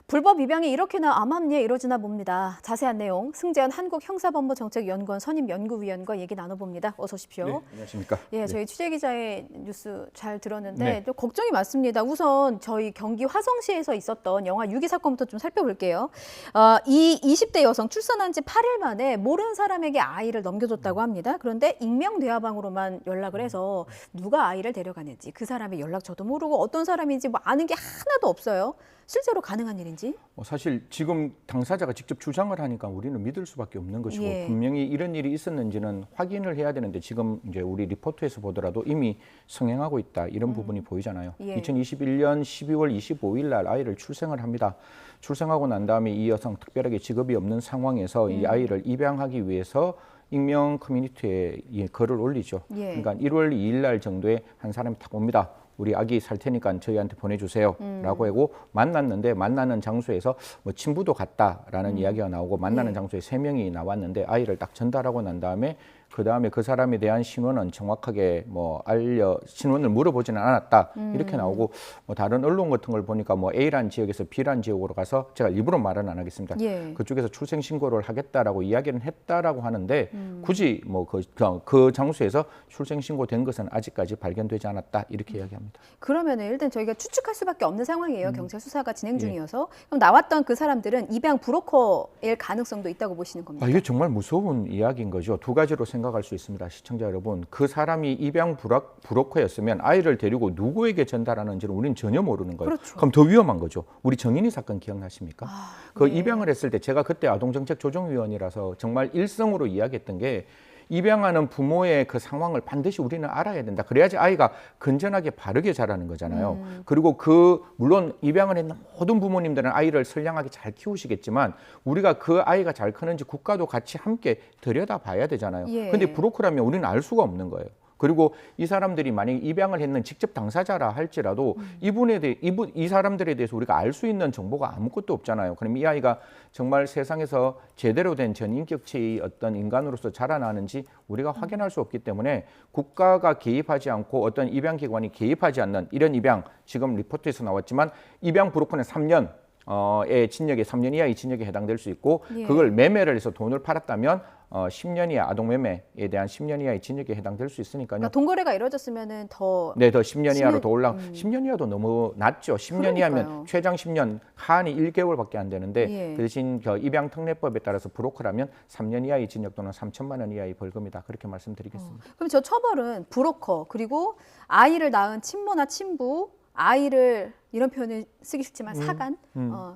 불법 입양이 이렇게나 암암리에 이루어지나 봅니다. 자세한 내용 승재현 한국형사법무정책연구원 선임연구위원과 얘기 나눠봅니다. 어서 오십시오. 네, 안녕하십니까. 예, 저희 취재기자의 뉴스 잘 들었는데 네. 또 걱정이 많습니다. 우선 저희 경기 화성시에서 있었던 영화 유기 사건부터 좀 살펴볼게요. 이 20대 여성 출산한 지 8일 만에 모르는 사람에게 아이를 넘겨줬다고 합니다. 그런데 익명 대화방으로만 연락을 해서 누가 아이를 데려가는지 그 사람의 연락처도 모르고 어떤 사람인지 뭐 아는 게 하나도 없어요. 실제로 가능한 일인지? 사실 지금 당사자가 직접 주장을 하니까 우리는 믿을 수밖에 없는 것이고 예. 분명히 이런 일이 있었는지는 확인을 해야 되는데 지금 이제 우리 리포트에서 보더라도 이미 성행하고 있다 이런 부분이 보이잖아요. 예. 2021년 12월 25일 날 아이를 출생을 합니다. 출생하고 난 다음에 이 여성 특별하게 직업이 없는 상황에서 이 아이를 입양하기 위해서 익명 커뮤니티에 이 글을 올리죠. 예. 그러니까 1월 2일 날 정도에 한 사람이 딱 옵니다. 우리 아기 살 테니까 저희한테 보내주세요 라고 하고 만났는데 만나는 장소에서 뭐 친부도 같다라는 이야기가 나오고 만나는 장소에 3명이 나왔는데 아이를 딱 전달하고 난 다음에 그 사람에 대한 신원은 정확하게 신원을 물어보지는 않았다 이렇게 나오고 뭐 다른 언론 같은 걸 보니까 뭐 A란 지역에서 B란 지역으로 가서 제가 일부러 말은 안 하겠습니다. 예. 그쪽에서 출생 신고를 하겠다라고 이야기는 했다라고 하는데 굳이 뭐 그 장소에서 출생 신고된 것은 아직까지 발견되지 않았다 이렇게 이야기합니다. 그러면은 일단 저희가 추측할 수밖에 없는 상황이에요. 경찰 수사가 진행 중이어서. 그럼 나왔던 그 사람들은 입양 브로커일 가능성도 있다고 보시는 겁니까? 이게 정말 무서운 이야기인 거죠. 두 가지로 생각할 수 있습니다. 시청자 여러분, 그 사람이 입양 브로커였으면 아이를 데리고 누구에게 전달하는지를 우리는 전혀 모르는 거예요. 그렇죠. 그럼 더 위험한 거죠. 우리 정인이 사건 기억나십니까? 그 네. 입양을 했을 때 제가 그때 아동정책조정위원이라서 정말 일성으로 이야기했던 게 입양하는 부모의 그 상황을 반드시 우리는 알아야 된다. 그래야지 아이가 건전하게 바르게 자라는 거잖아요. 그리고 물론 입양을 했는 모든 부모님들은 아이를 선량하게 잘 키우시겠지만 우리가 그 아이가 잘 크는지 국가도 같이 함께 들여다봐야 되잖아요. 예. 근데 브로커라면 우리는 알 수가 없는 거예요. 그리고 이 사람들이 만약에 입양을 했는 직접 당사자라 할지라도 이 사람들에 대해서 우리가 알 수 있는 정보가 아무것도 없잖아요. 그럼 이 아이가 정말 세상에서 제대로 된 전인격체의 어떤 인간으로서 자라나는지 우리가 확인할 수 없기 때문에 국가가 개입하지 않고 어떤 입양기관이 개입하지 않는 이런 입양, 지금 리포트에서 나왔지만 입양 브로커는 3년 의 징역에 3년 이하의 징역에 해당될 수 있고 예. 그걸 매매를 해서 돈을 팔았다면 10년 이하 아동 매매에 대한 10년 이하의 징역에 해당될 수 있으니까요. 그러니까 동거래가 이루어졌으면은 더 네, 더 10년 이하로 더 10년 이하도 너무 낮죠. 10년 그러니까요. 이하면 최장 10년, 하한이 1개월밖에 안 되는데 예. 그 대신 입양 특례법에 따라서 브로커라면 3년 이하의 징역 또는 3천만 원 이하의 벌금이다. 그렇게 말씀드리겠습니다. 그럼 저 처벌은 브로커 그리고 아이를 낳은 친모나 친부 아이를 이런 표현을 쓰기 싫지만 사간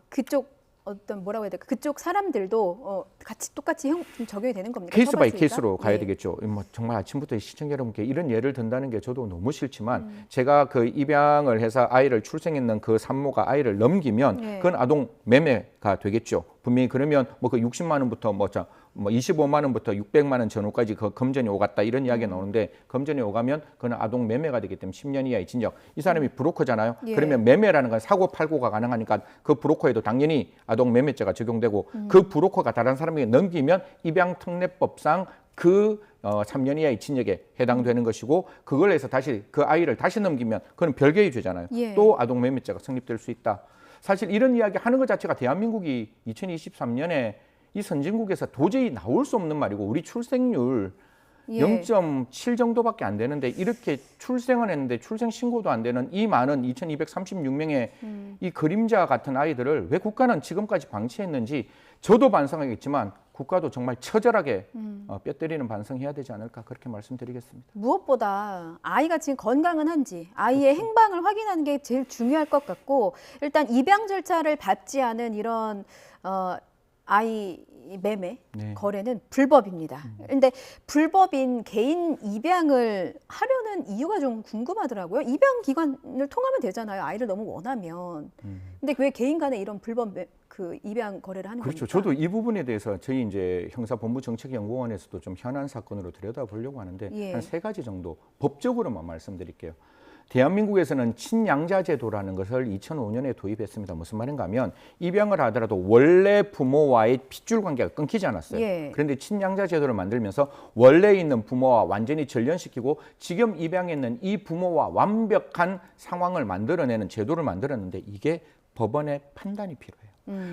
그쪽 어떤 뭐라고 해야 될까 그쪽 사람들도 같이 똑같이 적용이 되는 겁니까? 케이스 바이 처벌수위가? 케이스로 가야 예. 되겠죠. 뭐 정말 아침부터 시청자 여러분께 이런 예를 든다는 게 저도 너무 싫지만 제가 그 입양을 해서 아이를 출생했는 그 산모가 아이를 넘기면 예. 그건 아동 매매가 되겠죠. 분명히 그러면 뭐 그 60만 원부터 뭐 25만 원부터 600만 원 전후까지 그 검전이 오갔다 이런 이야기가 나오는데 검전이 오가면 그건 아동 매매가 되기 때문에 10년 이하의 징역. 이 사람이 브로커잖아요. 예. 그러면 매매라는 건 사고 팔고가 가능하니까 그 브로커에도 당연히 아동 매매죄가 적용되고 그 브로커가 다른 사람에게 넘기면 입양특례법상 3년 이하의 징역에 해당되는 것이고 그걸 해서 다시 그 아이를 다시 넘기면 그건 별개의 죄잖아요. 예. 또 아동 매매죄가 성립될 수 있다. 사실 이런 이야기 하는 것 자체가 대한민국이 2023년에 이 선진국에서 도저히 나올 수 없는 말이고 우리 출생률 예. 0.7 정도밖에 안 되는데 이렇게 출생을 했는데 출생 신고도 안 되는 이 많은 2236명의 이 그림자 같은 아이들을 왜 국가는 지금까지 방치했는지 저도 반성하겠지만 국가도 정말 처절하게 뼈 때리는 반성해야 되지 않을까 그렇게 말씀드리겠습니다. 무엇보다 아이가 지금 건강은 한지 아이의 행방을 확인하는 게 제일 중요할 것 같고 일단 입양 절차를 밟지 않은 이런 아이 매매 네. 거래는 불법입니다. 그런데 불법인 개인 입양을 하려는 이유가 좀 궁금하더라고요. 입양 기관을 통하면 되잖아요. 아이를 너무 원하면. 근데 왜 개인 간에 이런 불법 입양 거래를 하는 그렇죠. 겁니까? 저도 이 부분에 대해서 저희 이제 형사본부정책연구원에서도 좀 현안 사건으로 들여다보려고 하는데 예. 한 3가지 정도 법적으로만 말씀드릴게요. 대한민국에서는 친양자 제도라는 것을 2005년에 도입했습니다. 무슨 말인가 하면 입양을 하더라도 원래 부모와의 핏줄 관계가 끊기지 않았어요. 예. 그런데 친양자 제도를 만들면서 원래 있는 부모와 완전히 절연시키고 지금 입양했는 이 부모와 완벽한 상황을 만들어내는 제도를 만들었는데 이게 법원의 판단이 필요해요.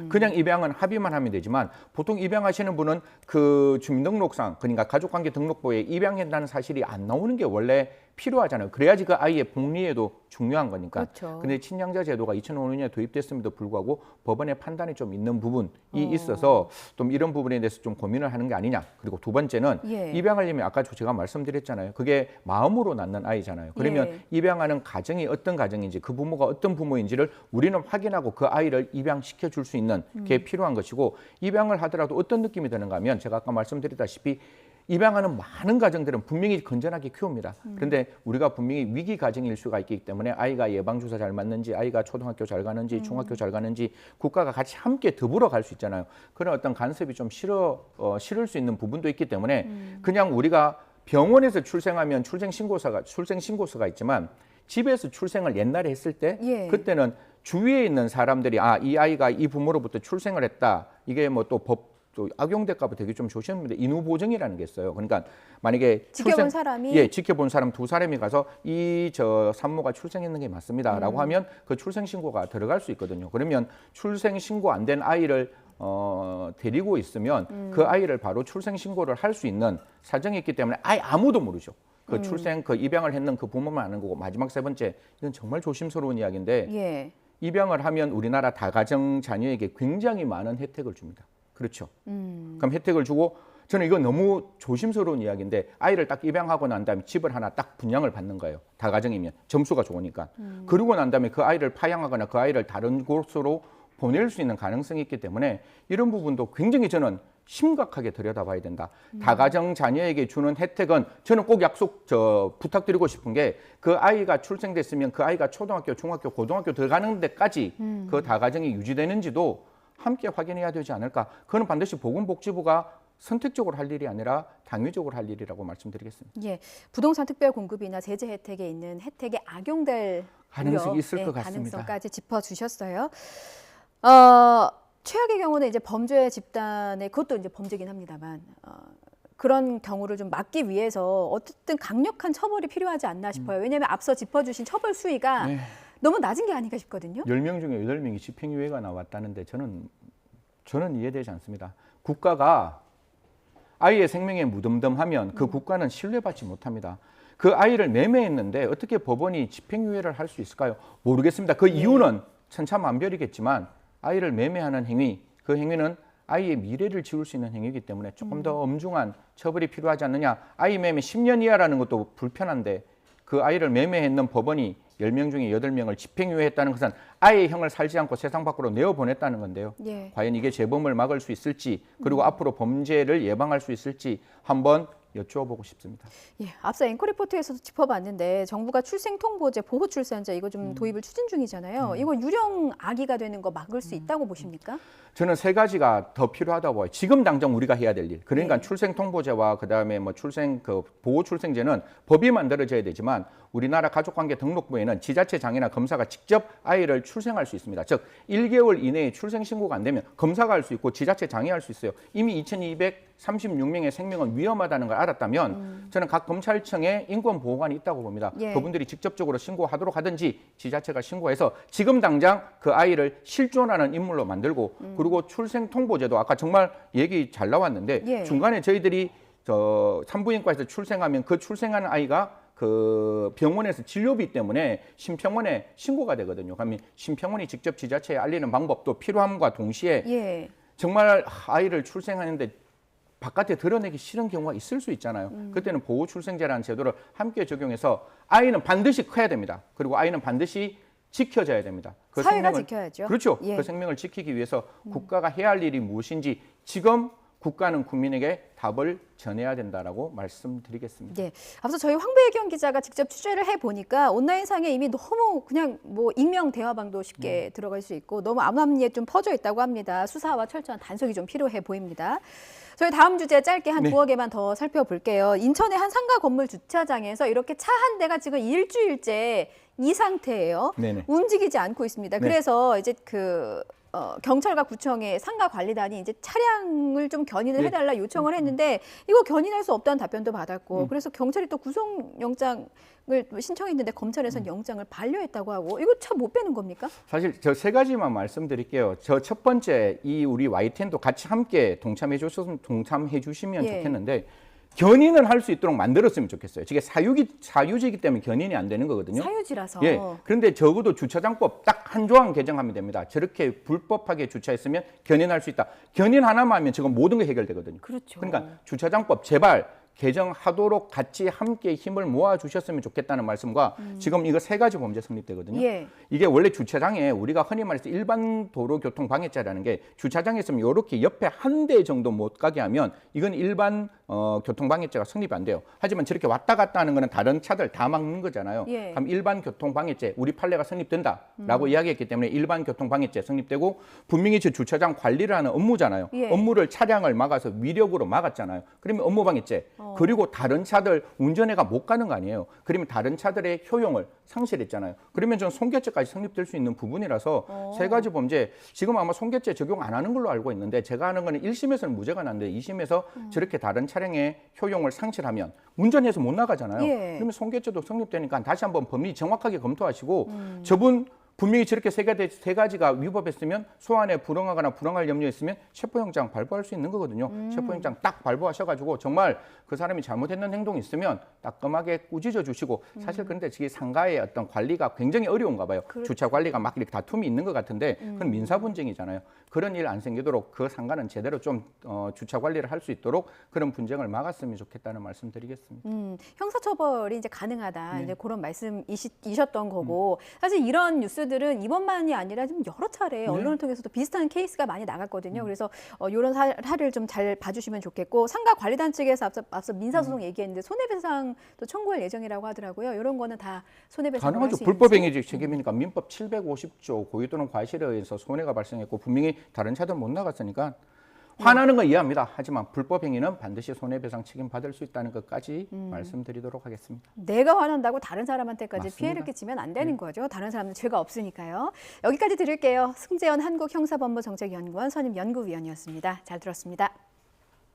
그냥 입양은 합의만 하면 되지만 보통 입양하시는 분은 그 주민등록상 그러니까 가족관계 등록부에 입양했다는 사실이 안 나오는 게 원래 필요하잖아요. 그래야지 그 아이의 복리에도 중요한 거니까. 그렇죠. 근데 친양자 제도가 2005년에 도입됐음에도 불구하고 법원의 판단이 좀 있는 부분이 있어서 좀 이런 부분에 대해서 좀 고민을 하는 게 아니냐. 그리고 두 번째는 예. 입양하려면 아까 제가 말씀드렸잖아요. 그게 마음으로 낳는 아이잖아요. 그러면 예. 입양하는 가정이 어떤 가정인지 그 부모가 어떤 부모인지를 우리는 확인하고 그 아이를 입양시켜 줄 수 있는 게 필요한 것이고 입양을 하더라도 어떤 느낌이 드는가 하면 제가 아까 말씀드렸다시피 입양하는 많은 가정들은 분명히 건전하게 키웁니다. 그런데 우리가 분명히 위기 가정일 수가 있기 때문에 아이가 예방주사 잘 맞는지 아이가 초등학교 잘 가는지 중학교 잘 가는지 국가가 같이 함께 더불어 갈 수 있잖아요. 그런 어떤 간섭이 좀 싫을 수 있는 부분도 있기 때문에 그냥 우리가 병원에서 출생하면 출생신고서가 있지만 집에서 출생을 옛날에 했을 때 예. 그때는 주위에 있는 사람들이 이 아이가 이 부모로부터 출생을 했다. 이게 뭐 또 악용될까 봐 되게 좀 조심합니다. 인후 보증이라는 게 있어요. 그러니까 만약에 지켜본 사람이 지켜본 사람 두 사람이 가서 산모가 출생했는 게 맞습니다라고 하면 그 출생 신고가 들어갈 수 있거든요. 그러면 출생 신고 안 된 아이를 데리고 있으면 그 아이를 바로 출생 신고를 할 수 있는 사정이 있기 때문에 아무도 모르죠. 그 입양을 했는 그 부모만 아는 거고 마지막 세 번째 이건 정말 조심스러운 이야기인데 예. 입양을 하면 우리나라 다가정 자녀에게 굉장히 많은 혜택을 줍니다. 그렇죠. 그럼 혜택을 주고 저는 이건 너무 조심스러운 이야기인데 아이를 딱 입양하고 난 다음에 집을 하나 딱 분양을 받는 거예요. 다가정이면 점수가 좋으니까. 그러고 난 다음에 그 아이를 파양하거나 그 아이를 다른 곳으로 보낼 수 있는 가능성이 있기 때문에 이런 부분도 굉장히 저는 심각하게 들여다봐야 된다. 다가정 자녀에게 주는 혜택은 저는 꼭 부탁드리고 싶은 게 그 아이가 출생됐으면 그 아이가 초등학교, 중학교, 고등학교 들어가는 데까지 그 다가정이 유지되는지도 함께 확인해야 되지 않을까. 그건 반드시 보건복지부가 선택적으로 할 일이 아니라 당위적으로 할 일이라고 말씀드리겠습니다. 예, 부동산 특별 공급이나 제재 혜택에 있는 혜택에 악용될 가능성이 있을 것 같습니다. 가능성까지 짚어주셨어요. 최악의 경우는 이제 범죄 집단의 그것도 이제 범죄긴 합니다만 그런 경우를 좀 막기 위해서 어쨌든 강력한 처벌이 필요하지 않나 싶어요. 왜냐하면 앞서 짚어주신 처벌 수위가 너무 낮은 게 아닌가 싶거든요. 10명 중에 8명이 집행유예가 나왔다는데 저는 이해되지 않습니다. 국가가 아이의 생명에 무덤덤하면 그 국가는 신뢰받지 못합니다. 그 아이를 매매했는데 어떻게 법원이 집행유예를 할 수 있을까요? 모르겠습니다. 그 이유는 천차만별이겠지만 아이를 매매하는 행위, 그 행위는 아이의 미래를 지울 수 있는 행위이기 때문에 조금 더 엄중한 처벌이 필요하지 않느냐. 아이 매매 10년 이하라는 것도 불편한데 그 아이를 매매했는 법원이 10명 중에 8명을 집행유예했다는 것은 아이의 형을 살지 않고 세상 밖으로 내어보냈다는 건데요. 예. 과연 이게 재범을 막을 수 있을지 그리고 앞으로 범죄를 예방할 수 있을지 한번 여쭈어보고 싶습니다. 예, 앞서 앵커 리포트에서도 짚어봤는데 정부가 출생통보제, 보호출산제 이거 좀 도입을 추진 중이잖아요. 이거 유령 아기가 되는 거 막을 수 있다고 보십니까? 저는 세 가지가 더 필요하다고 봐요. 지금 당장 우리가 해야 될 일. 그러니까 출생통보제와 그다음에 보호출생제는 법이 만들어져야 되지만 우리나라 가족관계 등록부에는 지자체 장애나 검사가 직접 아이를 출생할 수 있습니다. 즉 1개월 이내에 출생 신고가 안 되면 검사가 할 수 있고 지자체 장애할 수 있어요. 이미 2236명의 생명은 위험하다는 걸 알았다면 저는 각 검찰청에 인권보호관이 있다고 봅니다. 예. 그분들이 직접적으로 신고하도록 하든지 지자체가 신고해서 지금 당장 그 아이를 실존하는 인물로 만들고 그리고 출생통보제도 아까 정말 얘기 잘 나왔는데 예. 중간에 저희들이 산부인과에서 출생하면 그 출생하는 아이가 그 병원에서 진료비 때문에 심평원에 신고가 되거든요. 그러면 심평원이 직접 지자체에 알리는 방법도 필요함과 동시에 예. 정말 아이를 출생하는데 바깥에 드러내기 싫은 경우가 있을 수 있잖아요. 그때는 보호출생제라는 제도를 함께 적용해서 아이는 반드시 커야 됩니다. 그리고 아이는 반드시 지켜져야 됩니다. 그 사회가 생명을, 지켜야죠. 그렇죠. 예. 그 생명을 지키기 위해서 국가가 해야 할 일이 무엇인지 지금 국가는 국민에게 답을 전해야 된다라고 말씀드리겠습니다. 예. 앞서 저희 황배경 기자가 직접 취재를 해보니까 온라인상에 이미 너무 그냥 뭐 익명 대화방도 쉽게 들어갈 수 있고 너무 암암리에 좀 퍼져 있다고 합니다. 수사와 철저한 단속이 좀 필요해 보입니다. 저희 다음 주제 짧게 한 두어 개만 더 살펴볼게요. 인천의 한 상가 건물 주차장에서 이렇게 차 한 대가 지금 일주일째 이 상태예요. 네네. 움직이지 않고 있습니다. 네. 그래서 이제 경찰과 구청에 상가 관리단이 이제 차량을 좀 견인을 네. 해달라 요청을 했는데 이거 견인할 수 없다는 답변도 받았고 그래서 경찰이 또 구속영장을 신청했는데 검찰에서는 영장을 반려했다고 하고 이거 차 못 빼는 겁니까? 사실 저 세 가지만 말씀드릴게요. 저 첫 번째 이 우리 YTN도 같이 함께 동참해 주시면 예. 좋겠는데 견인을 할 수 있도록 만들었으면 좋겠어요. 이게 사유지이기 때문에 견인이 안 되는 거거든요. 사유지라서. 예. 그런데 적어도 주차장법 딱 한 조항 개정하면 됩니다. 저렇게 불법하게 주차했으면 견인할 수 있다. 견인 하나만 하면 지금 모든 게 해결되거든요. 그렇죠. 그러니까 주차장법 제발 개정하도록 같이 함께 힘을 모아 주셨으면 좋겠다는 말씀과 지금 이거 세 가지 범죄 성립되거든요. 예. 이게 원래 주차장에 우리가 흔히 말해서 일반 도로 교통 방해죄라는 게 주차장에 있으면 이렇게 옆에 한 대 정도 못 가게 하면 이건 일반 교통 방해죄가 성립이 안 돼요. 하지만 저렇게 왔다 갔다 하는 거는 다른 차들 다 막는 거잖아요. 예. 그럼 일반 교통 방해죄 우리 판례가 성립된다라고 이야기했기 때문에 일반 교통 방해죄 성립되고 분명히 저 주차장 관리를 하는 업무잖아요. 예. 업무를 차량을 막아서 위력으로 막았잖아요. 그러면 업무 방해죄. 그리고 다른 차들 운전해가 못 가는 거 아니에요. 그러면 다른 차들의 효용을 상실했잖아요. 그러면 전 손괴죄까지 성립될 수 있는 부분이라서 세 가지 범죄 지금 아마 손괴죄 적용 안 하는 걸로 알고 있는데 제가 아는 거는 1심에서는 무죄가 났는데 2심에서 저렇게 다른 차량의 효용을 상실하면 운전해서 못 나가잖아요. 예. 그러면 손괴죄도 성립되니까 다시 한번 범위 정확하게 검토하시고 저분 분명히 저렇게 세 가지가 위법했으면 소환에 불응하거나 불응할 염려 있으면 체포영장 발부할 수 있는 거거든요. 체포영장 딱 발부하셔가지고 정말 그 사람이 잘못했는 행동이 있으면 따끔하게 꾸짖어 주시고 사실 그런데 지금 상가의 어떤 관리가 굉장히 어려운가 봐요. 주차 관리가 막 이렇게 다툼이 있는 것 같은데 그건 민사 분쟁이잖아요. 그런 일 안 생기도록 그 상가는 제대로 좀 주차 관리를 할 수 있도록 그런 분쟁을 막았으면 좋겠다는 말씀드리겠습니다. 형사처벌이 이제 가능하다 이제 그런 말씀이셨던 거고 사실 이런 뉴스들은 이번만이 아니라 좀 여러 차례 언론을 통해서도 비슷한 케이스가 많이 나갔거든요. 그래서 이런 사례를 좀 잘 봐주시면 좋겠고 상가 관리단 측에서 앞서 민사소송 얘기했는데 손해배상도 청구할 예정이라고 하더라고요. 이런 거는 다 손해배상 가능하죠. 불법행위 책임이니까 민법 750조 고의 또는 과실에 의해서 손해가 발생했고 분명히 다른 차들 못 나갔으니까 화나는 건 이해합니다. 하지만 불법행위는 반드시 손해배상 책임 받을 수 있다는 것까지 말씀드리도록 하겠습니다. 내가 화난다고 다른 사람한테까지 맞습니다. 피해를 끼치면 안 되는 거죠. 다른 사람은 죄가 없으니까요. 여기까지 드릴게요. 승재현 한국형사법무정책연구원 선임 연구위원이었습니다. 잘 들었습니다.